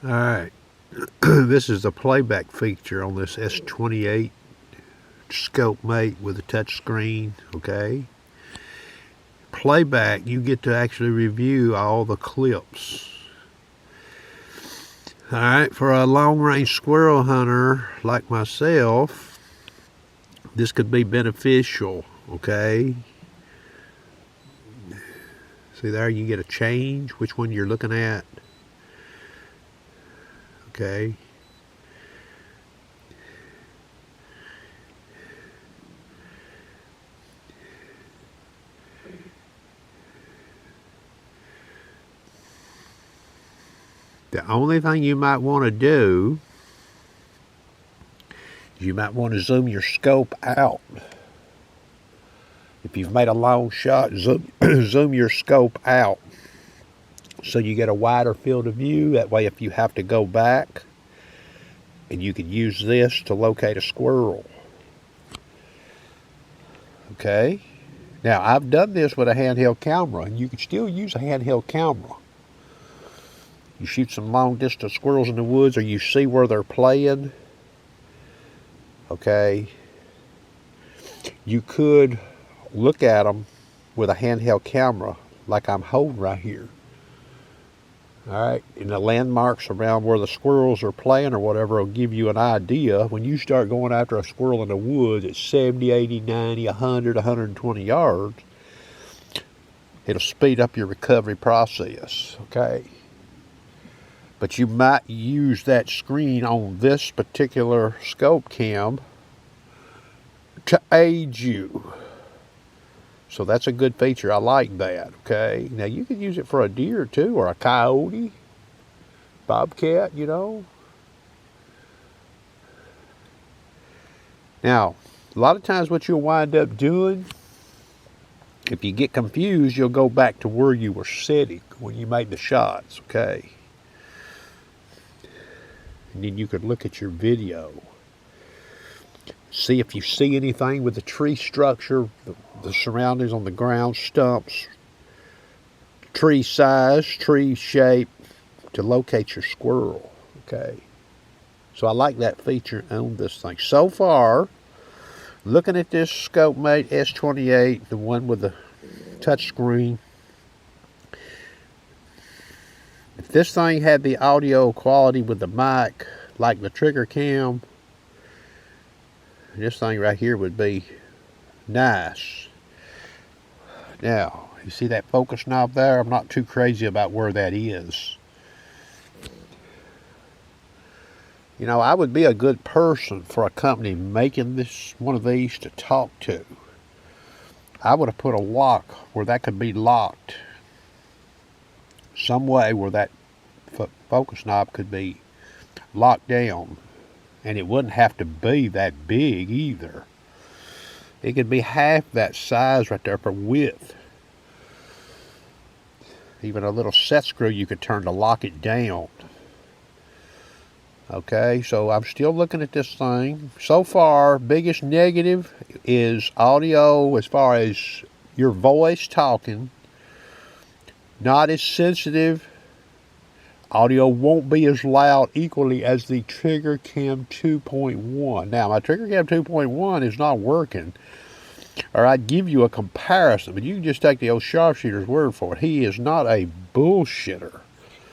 Alright, this is the playback feature on this S28 Scopemate with a touch screen, okay? Playback, you get to actually review all the clips. Alright, for a long-range squirrel hunter like myself, this could be beneficial, okay? See there, you get a change, which one you're looking at. Okay. The only thing you might want to do is you might want to zoom your scope out. If you've made a long shot, zoom your scope out so you get a wider field of view. That way if you have to go back, and you could use this to locate a squirrel. Okay? Now I've done this with a handheld camera, and you can still use a handheld camera. You shoot some long distance squirrels in the woods, or you see where they're playing. Okay? You could look at them with a handheld camera like I'm holding right here. Alright, and the landmarks around where the squirrels are playing or whatever will give you an idea. When you start going after a squirrel in the woods at 70, 80, 90, 100, 120 yards, it'll speed up your recovery process, okay? But you might use that screen on this particular scope cam to aid you. So that's a good feature. I like that, okay? Now you could use it for a deer too, or a coyote, bobcat, you know. Now, a lot of times what you'll wind up doing, if you get confused, you'll go back to where you were sitting when you made the shots, okay? And then you could look at your video. See if you see anything with the tree structure, the surroundings on the ground, stumps, tree size, tree shape, to locate your squirrel, okay? So I like that feature on this thing. So far, looking at this Scopemate S28, the one with the touch screen, if this thing had the audio quality with the mic, like the trigger cam, this thing right here would be nice. Now, you see that focus knob there? I'm not too crazy about where that is. You know, I would be a good person for a company making this one of these to talk to. I would have put a lock where that could be locked. Some way where that focus knob could be locked down. And it wouldn't have to be that big either. It could be half that size right there for width. Even a little set screw you could turn to lock it down. Okay, so I'm still looking at this thing. So far, biggest negative is audio as far as your voice talking. Not as sensitive. Audio won't be as loud equally as the Trigger Cam 2.1. Now, my Trigger Cam 2.1 is not working, or I'd give you a comparison, but you can just take the old sharpshooter's word for it. He is not a bullshitter.